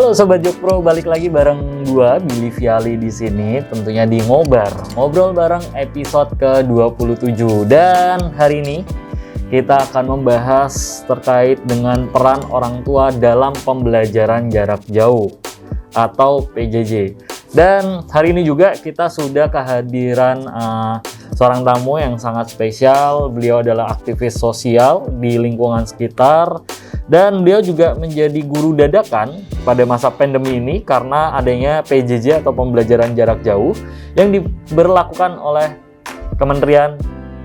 Halo Sobat Jokpro, balik lagi bareng gua Billy Viali di sini, tentunya di Ngobrol bareng episode ke-27. Dan hari ini kita akan membahas terkait dengan peran orang tua dalam pembelajaran jarak jauh atau PJJ. Dan hari ini juga kita sudah kehadiran seorang tamu yang sangat spesial. Beliau adalah aktivis sosial di lingkungan sekitar dan beliau juga menjadi guru dadakan pada masa pandemi ini karena adanya PJJ atau pembelajaran jarak jauh yang diberlakukan oleh Kementerian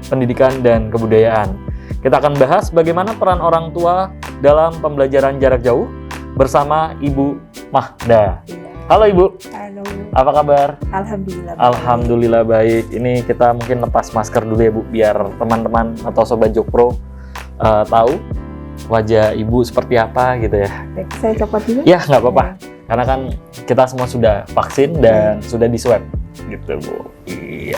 Pendidikan dan Kebudayaan. Kita akan bahas bagaimana peran orang tua dalam pembelajaran jarak jauh bersama Ibu Mahda. Halo Ibu. Halo. Apa kabar? Alhamdulillah. Alhamdulillah baik. Ini kita mungkin lepas masker dulu ya Bu, biar teman-teman atau Sobat Jokpro tahu wajah Ibu seperti apa gitu ya. Baik, saya copot dulu. Ya nggak apa-apa, karena kan kita semua sudah vaksin dan sudah di swab gitu Bu. Iya.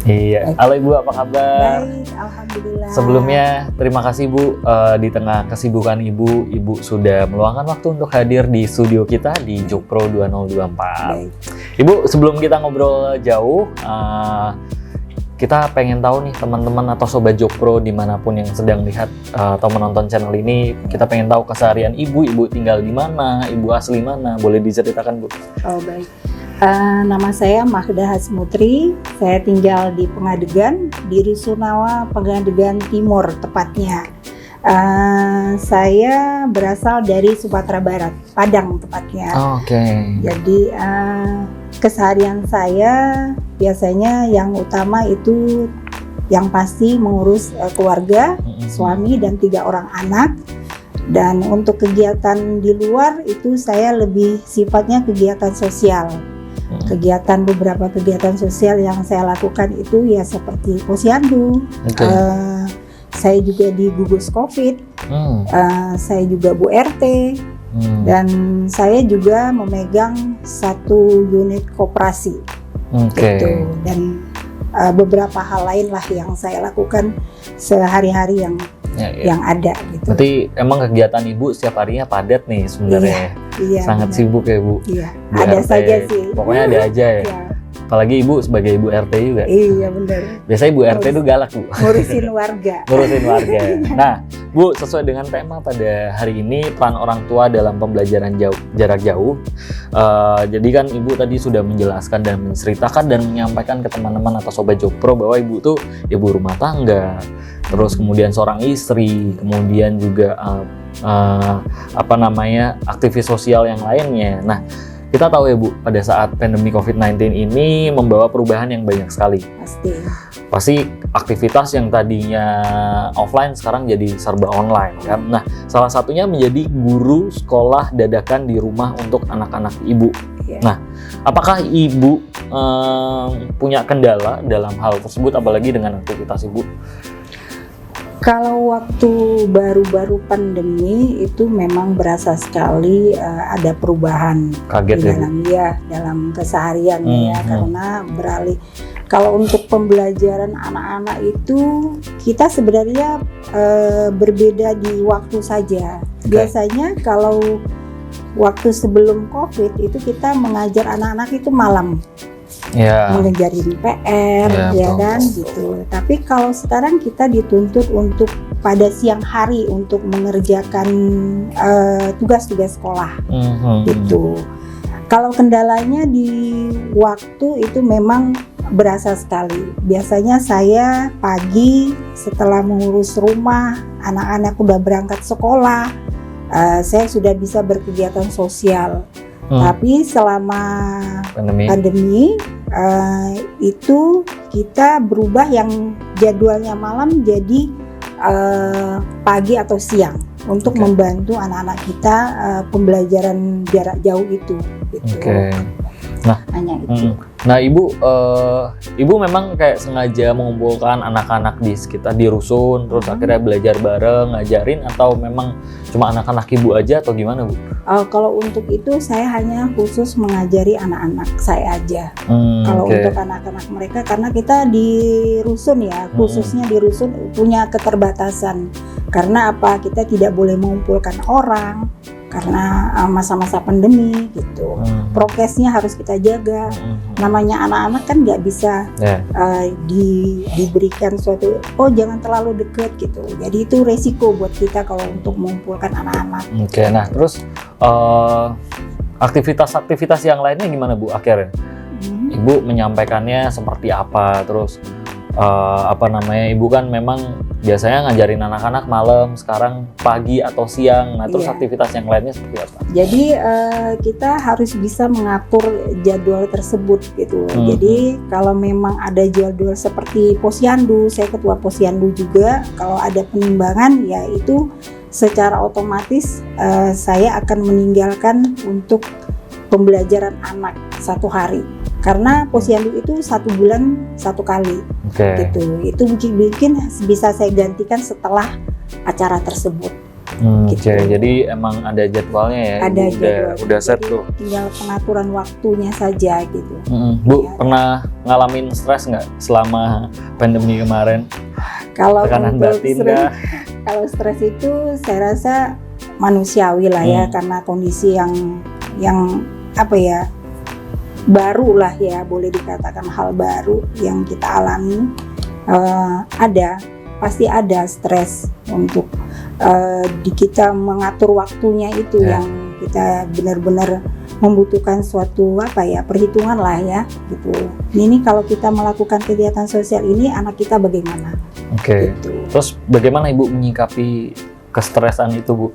Iya, halo Ibu, apa kabar? Baik, alhamdulillah. Sebelumnya terima kasih Bu, di tengah kesibukan Ibu sudah meluangkan waktu untuk hadir di studio kita di Jokpro 2024. Baik. Ibu, sebelum kita ngobrol jauh, kita pengen tahu nih teman-teman atau Sobat Jokpro dimanapun yang sedang lihat atau menonton channel ini, kita pengen tahu keseharian Ibu tinggal di mana, Ibu asli mana, boleh diceritakan Bu? Oh baik. Nama saya Mahda Hasmutri, saya tinggal di Pengadegan, di Rusunawa, Pengadegan Timur tepatnya. Saya berasal dari Sumatera Barat, Padang tepatnya. Oke. Jadi keseharian saya biasanya yang utama itu yang pasti mengurus keluarga, suami dan 3 orang anak. Dan untuk kegiatan di luar itu saya lebih sifatnya kegiatan sosial. Beberapa kegiatan sosial yang saya lakukan itu ya seperti posyandu. Saya juga di gugus COVID, saya juga Bu RT, dan saya juga memegang 1 unit koperasi. Gitu. Dan beberapa hal lain lah yang saya lakukan sehari-hari yang ada gitu. Berarti emang kegiatan Ibu setiap harinya padat nih sebenarnya. Iya, sangat benar. Sibuk ya Bu. Iya, Bu ada RT, saja sih. Pokoknya ada aja ya. Iya. Apalagi Ibu sebagai Ibu RT juga. Iya benar. Biasanya Ibu RT itu galak Bu. Ngurusin warga. Ngurusin warga. Nah Bu, sesuai dengan tema pada hari ini, peran orang tua dalam pembelajaran jarak jauh. Jadi kan Ibu tadi sudah menjelaskan dan menceritakan dan menyampaikan ke teman-teman atau Sobat Jokpro bahwa Ibu tuh ibu rumah tangga, terus kemudian seorang istri, kemudian juga aktivis sosial yang lainnya. Nah, kita tahu ya Bu, pada saat pandemi COVID-19 ini membawa perubahan yang banyak sekali. Pasti aktivitas yang tadinya offline sekarang jadi serba online kan. Nah, salah satunya menjadi guru sekolah dadakan di rumah untuk anak-anak Ibu. Nah, apakah Ibu punya kendala dalam hal tersebut, apalagi dengan aktivitas Ibu? Kalau waktu baru-baru pandemi itu memang berasa sekali ada perubahan. Kaget dalam keseharian karena beralih. Kalau untuk pembelajaran anak-anak itu kita sebenarnya berbeda di waktu saja. Biasanya kalau waktu sebelum COVID itu kita mengajar anak-anak itu malam. Mengejarin PR kan gitu. Tapi kalau sekarang kita dituntut untuk pada siang hari untuk mengerjakan tugas-tugas sekolah gitu. Kalau kendalanya di waktu itu memang berasa sekali. Biasanya saya pagi setelah mengurus rumah, anak-anak udah berangkat sekolah, saya sudah bisa berkegiatan sosial. Tapi selama pandemi itu kita berubah yang jadwalnya malam jadi pagi atau siang untuk membantu anak-anak kita pembelajaran jarak jauh itu. Gitu. Nah, hanya itu. Nah, ibu memang kayak sengaja mengumpulkan anak-anak di sekitar di rusun, terus akhirnya belajar bareng, ngajarin, atau memang cuma anak-anak ibu aja atau gimana, Bu? Kalau untuk itu saya hanya khusus mengajari anak-anak saya aja. Kalau untuk anak-anak mereka, karena kita di rusun ya, khususnya di rusun punya keterbatasan. Karena apa? Kita tidak boleh mengumpulkan orang karena masa-masa pandemi gitu. Prokesnya harus kita jaga. Namanya anak-anak kan nggak bisa diberikan suatu, oh jangan terlalu deket gitu. Jadi itu resiko buat kita kalau untuk mengumpulkan anak-anak. Oke, nah terus aktivitas-aktivitas yang lainnya gimana, Bu, akhirnya? Ibu menyampaikannya seperti apa? Terus ibu kan memang biasanya ngajarin anak-anak malam, sekarang pagi atau siang. Nah, terus aktivitas yang lainnya seperti apa? Jadi kita harus bisa mengatur jadwal tersebut gitu. Jadi kalau memang ada jadwal seperti posyandu, saya ketua posyandu juga, kalau ada penimbangan ya itu secara otomatis saya akan meninggalkan untuk pembelajaran anak 1 hari. Karena posyandu itu 1 bulan 1 kali, gitu. Itu mungkin bisa saya gantikan setelah acara tersebut. Gitu. Jadi emang ada jadwalnya ya? Ada jadwal. Udah set tuh. Tinggal pengaturan waktunya saja gitu. Bu, pernah ngalamin stres nggak selama pandemi kemarin? Kalau tekanan batin nggak? Kalau stres itu saya rasa manusiawi lah ya, karena kondisi yang apa ya, baru lah ya, boleh dikatakan hal baru yang kita alami. Pasti ada stres untuk di kita mengatur waktunya itu yang kita benar-benar membutuhkan suatu perhitungan lah ya gitu. Ini kalau kita melakukan kegiatan sosial ini, anak kita bagaimana? Gitu. Terus bagaimana Ibu menyikapi kestresan itu, Bu?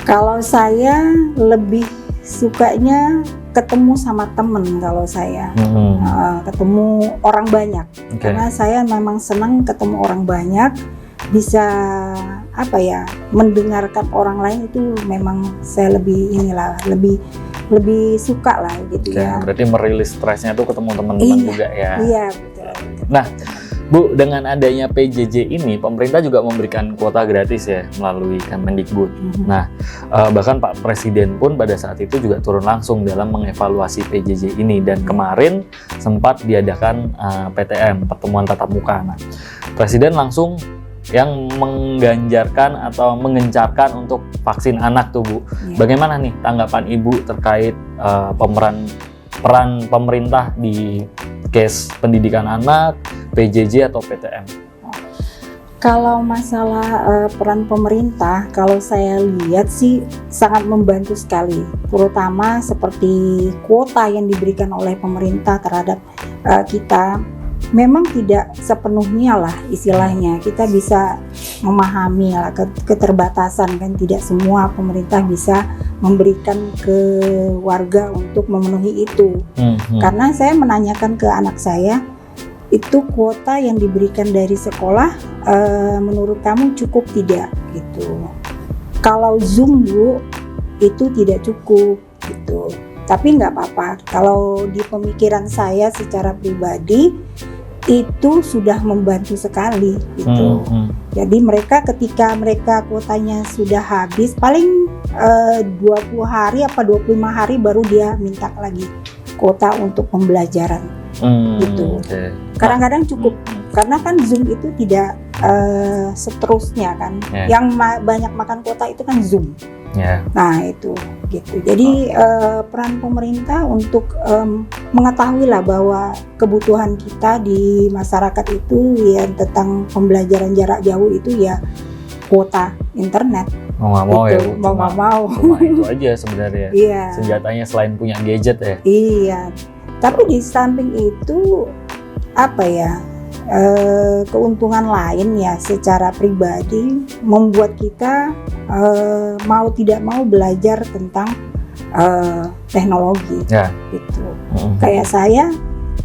Kalau saya lebih sukanya ketemu sama temen, kalau saya ketemu orang banyak, karena saya memang senang ketemu orang banyak, bisa mendengarkan orang lain, itu memang saya lebih suka lah gitu ya. Berarti merilis stresnya tuh ketemu teman-teman juga ya. Iya, betul. Nah, Bu, dengan adanya PJJ ini, pemerintah juga memberikan kuota gratis ya melalui Kemendikbud. Nah, bahkan Pak Presiden pun pada saat itu juga turun langsung dalam mengevaluasi PJJ ini, dan kemarin sempat diadakan PTM, pertemuan tatap muka. Nah, Presiden langsung yang mengganjarkan atau mengencarkan untuk vaksin anak tuh, Bu. Bagaimana nih tanggapan Ibu terkait peran pemerintah di case pendidikan anak, PJJ atau PTM? Kalau masalah peran pemerintah, kalau saya lihat sih sangat membantu sekali, terutama seperti kuota yang diberikan oleh pemerintah terhadap kita. Memang tidak sepenuhnya lah istilahnya, kita bisa memahami lah keterbatasan kan, tidak semua pemerintah bisa memberikan ke warga untuk memenuhi itu. Karena saya menanyakan ke anak saya, itu kuota yang diberikan dari sekolah menurut kamu cukup tidak gitu. Kalau Zoom, Bu, itu tidak cukup gitu. Tapi nggak apa-apa, kalau di pemikiran saya secara pribadi itu sudah membantu sekali gitu. Jadi ketika mereka kuotanya sudah habis, paling 20 hari apa 25 hari baru dia minta lagi kuota untuk pembelajaran gitu. Kadang-kadang cukup, karena kan Zoom itu tidak seterusnya kan. Yang banyak makan kuota itu kan Zoom. Nah itu gitu. Jadi peran pemerintah untuk mengetahui lah bahwa kebutuhan kita di masyarakat itu ya tentang pembelajaran jarak jauh itu ya kuota internet. Mau nggak mau gitu. Ya, mau nggak mau. Cuma itu aja sebenarnya. Senjatanya selain punya gadget ya. Iya. Tapi di samping itu keuntungan lain ya secara pribadi membuat kita mau tidak mau belajar tentang teknologi gitu. Kayak saya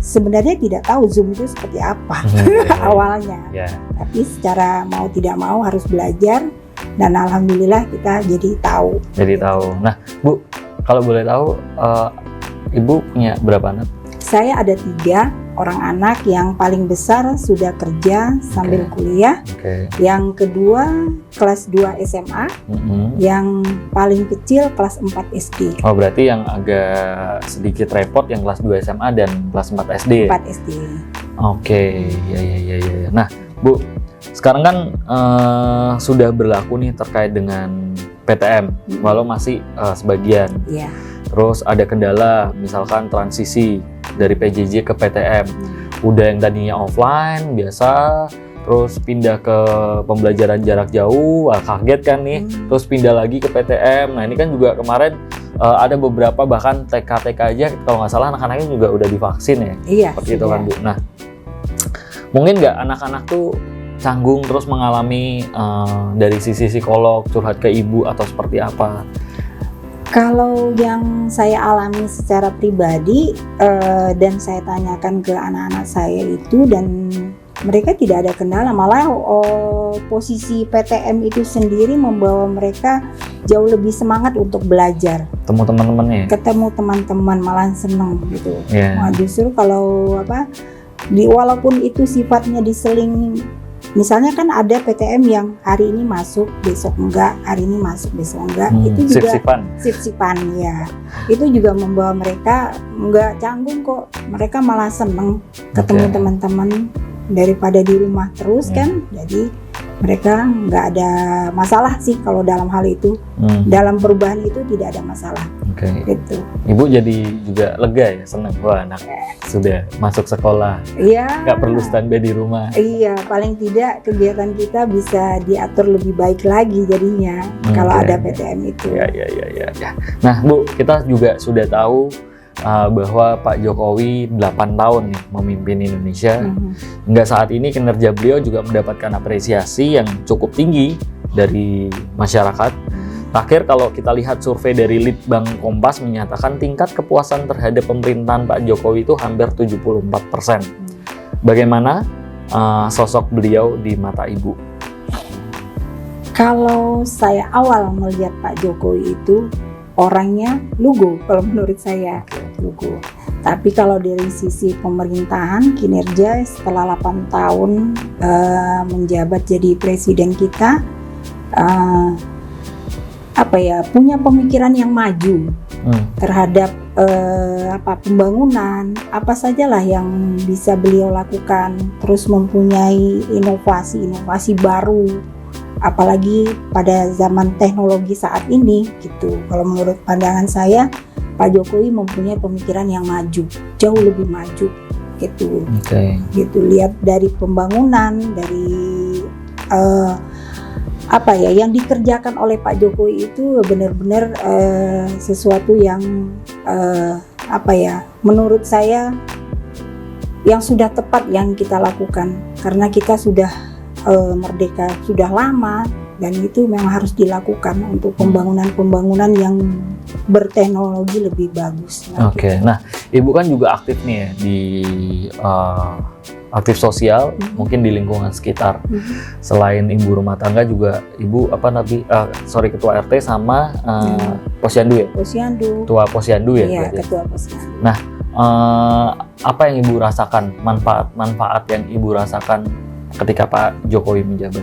sebenarnya tidak tahu Zoom itu seperti apa awalnya, tapi secara mau tidak mau harus belajar, dan alhamdulillah kita jadi tahu. Nah, Bu, kalau boleh tahu, Ibu punya berapa anak? saya ada 3 orang anak. Yang paling besar sudah kerja sambil kuliah. Yang kedua kelas 2 SMA. Yang paling kecil kelas 4 SD. Oh, berarti yang agak sedikit repot yang kelas 2 SMA dan kelas 4 SD. 4 SD. Oke, ya. Nah, Bu, sekarang kan sudah berlaku nih terkait dengan PTM, walau masih sebagian. Iya. Terus ada kendala, misalkan transisi dari PJJ ke PTM. Udah yang tadinya offline biasa, terus pindah ke pembelajaran jarak jauh, kaget kan nih. Terus pindah lagi ke PTM. Nah, ini kan juga kemarin ada beberapa bahkan TK aja kalau nggak salah anak-anaknya juga udah divaksin ya. Iya. Seperti itu kan, Bu. Nah, mungkin nggak anak-anak tuh canggung terus mengalami dari sisi psikolog, curhat ke ibu atau seperti apa? Kalau yang saya alami secara pribadi dan saya tanyakan ke anak-anak saya itu, dan mereka tidak ada kendala, malah posisi PTM itu sendiri membawa mereka jauh lebih semangat untuk belajar. Ketemu teman-temannya? Ketemu teman-teman, malah seneng gitu. Yeah. Nah, justru kalau walaupun itu sifatnya diseling. Misalnya kan ada PTM yang hari ini masuk, besok enggak, hari ini masuk, besok enggak. Itu juga sip-sipan ya. Itu juga membawa mereka enggak canggung kok. Mereka malah seneng ketemu teman-teman daripada di rumah terus kan. Jadi mereka nggak ada masalah sih kalau dalam hal itu. Dalam perubahan itu tidak ada masalah. Gitu. Ibu jadi juga lega ya, senang. Wah, anak sudah masuk sekolah. Iya. Nggak perlu standby di rumah. Iya, paling tidak kegiatan kita bisa diatur lebih baik lagi jadinya kalau ada PTM itu. Ya. Nah, Bu, kita juga sudah tahu bahwa Pak Jokowi 8 tahun nih memimpin Indonesia. Hingga saat ini kinerja beliau juga mendapatkan apresiasi yang cukup tinggi dari masyarakat. Terakhir kalau kita lihat survei dari Litbang Kompas menyatakan tingkat kepuasan terhadap pemerintahan Pak Jokowi itu hampir 74%. Bagaimana sosok beliau di mata Ibu? Kalau saya awal melihat Pak Jokowi itu orangnya lugu, kalau menurut saya lugu. Tapi kalau dari sisi pemerintahan, kinerja setelah 8 tahun menjabat jadi presiden kita, punya pemikiran yang maju terhadap pembangunan, apa sajalah yang bisa beliau lakukan, terus mempunyai inovasi baru, apalagi pada zaman teknologi saat ini gitu. Kalau menurut pandangan saya, Pak Jokowi mempunyai pemikiran yang maju, jauh lebih maju gitu. Gitu, lihat dari pembangunan, dari yang dikerjakan oleh Pak Jokowi itu benar-benar sesuatu yang menurut saya yang sudah tepat yang kita lakukan, karena kita sudah merdeka sudah lama, dan itu memang harus dilakukan untuk pembangunan yang berteknologi lebih bagus. Nah, Ibu kan juga aktif nih ya di aktif sosial, mungkin di lingkungan sekitar. Selain ibu rumah tangga juga Ibu ketua RT sama Posyandu ya? Ketua Posyandu ya? Iya, ketua Posyandu. Nah, apa yang Ibu rasakan, manfaat yang Ibu rasakan ketika Pak Jokowi menjabat?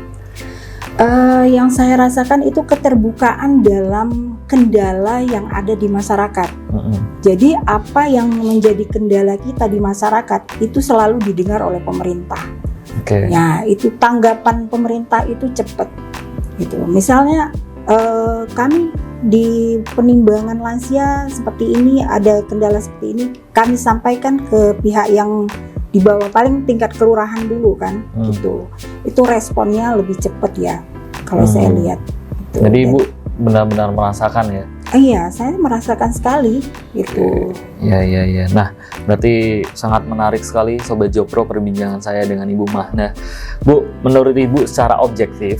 Yang saya rasakan itu keterbukaan dalam kendala yang ada di masyarakat. Jadi apa yang menjadi kendala kita di masyarakat itu selalu didengar oleh pemerintah. Ya, itu tanggapan pemerintah itu cepat. Gitu. Misalnya kami di penimbangan lansia seperti ini, ada kendala seperti ini, kami sampaikan ke pihak yang di bawah, paling tingkat kelurahan dulu kan, gitu. Itu responnya lebih cepat ya, kalau saya lihat. Gitu. Jadi Ibu benar-benar merasakan ya? Iya, saya merasakan sekali gitu. Iya. Nah, berarti sangat menarik sekali Sobat Jopro perbincangan saya dengan Ibu Mahna. Bu, menurut Ibu secara objektif,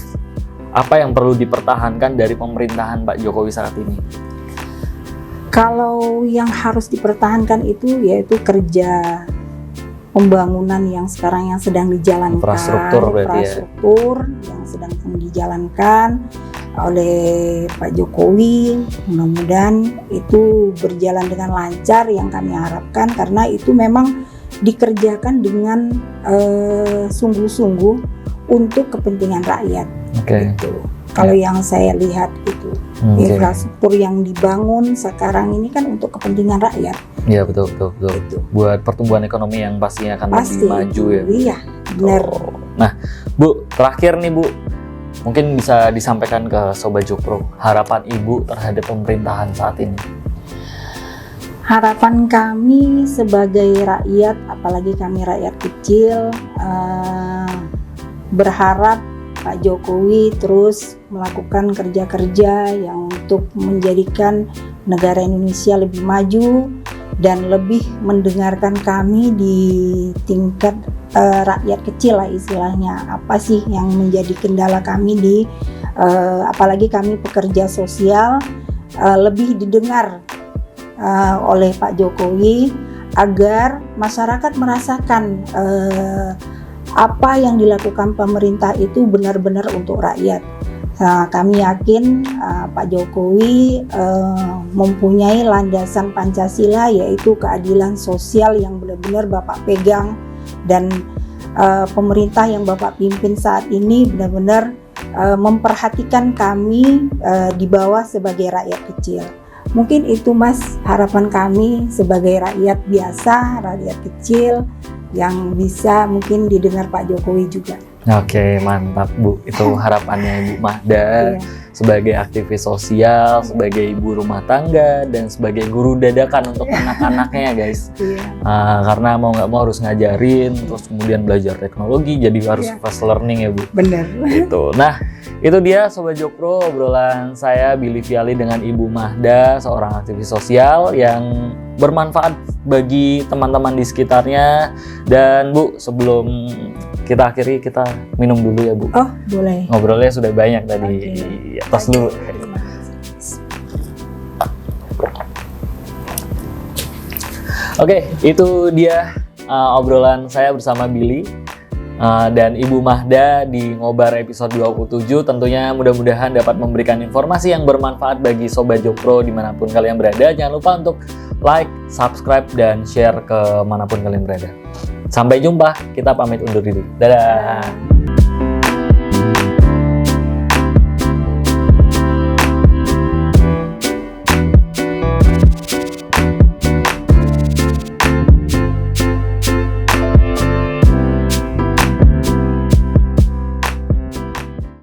apa yang perlu dipertahankan dari pemerintahan Pak Jokowi saat ini? Kalau yang harus dipertahankan itu yaitu kerja pembangunan yang sekarang yang sedang dijalankan, infrastruktur yang sedang dijalankan, oleh Pak Jokowi. Mudah-mudahan itu berjalan dengan lancar yang kami harapkan, karena itu memang dikerjakan dengan sungguh-sungguh untuk kepentingan rakyat. Gitu. Kalau yang saya lihat itu infrastruktur yang dibangun sekarang ini kan untuk kepentingan rakyat. Iya, betul. Buat pertumbuhan ekonomi yang pastinya akan lebih maju ya. Iya, benar. Nah, Bu, terakhir nih Bu, mungkin bisa disampaikan ke Sobat Jokpro harapan Ibu terhadap pemerintahan saat ini. Harapan kami sebagai rakyat, apalagi kami rakyat kecil, berharap Pak Jokowi terus melakukan kerja-kerja yang untuk menjadikan negara Indonesia lebih maju dan lebih mendengarkan kami di tingkat rakyat kecil lah istilahnya. Apa sih yang menjadi kendala kami di apalagi kami pekerja sosial, lebih didengar oleh Pak Jokowi agar masyarakat merasakan apa yang dilakukan pemerintah itu benar-benar untuk rakyat. Kami yakin Pak Jokowi mempunyai landasan Pancasila, yaitu keadilan sosial yang benar-benar Bapak pegang, dan pemerintah yang Bapak pimpin saat ini benar-benar memperhatikan kami di bawah sebagai rakyat kecil. Mungkin itu Mas harapan kami sebagai rakyat biasa, rakyat kecil yang bisa mungkin didengar Pak Jokowi juga. Oke, mantap Bu. Itu harapannya Ibu Mahda sebagai aktivis sosial, sebagai ibu rumah tangga, dan sebagai guru dadakan untuk anak-anaknya guys. Karena mau nggak mau harus ngajarin, terus kemudian belajar teknologi, jadi harus fast learning ya Bu. Benar. Gitu. Nah, itu dia Sobat Jokpro, obrolan saya Billy Viali dengan Ibu Mahda, seorang aktivis sosial yang bermanfaat bagi teman-teman di sekitarnya. Dan Bu, sebelum kita akhiri, kita minum dulu ya Bu. Oh, boleh. Ngobrolnya sudah banyak tadi. Tos dulu. Oke, itu dia obrolan saya bersama Billy dan Ibu Mahda di Ngobar episode 27. Tentunya mudah-mudahan dapat memberikan informasi yang bermanfaat bagi Sobat Jokpro dimanapun kalian berada. Jangan lupa untuk like, subscribe, dan share ke manapun kalian berada. Sampai jumpa, kita pamit undur diri. Dadah!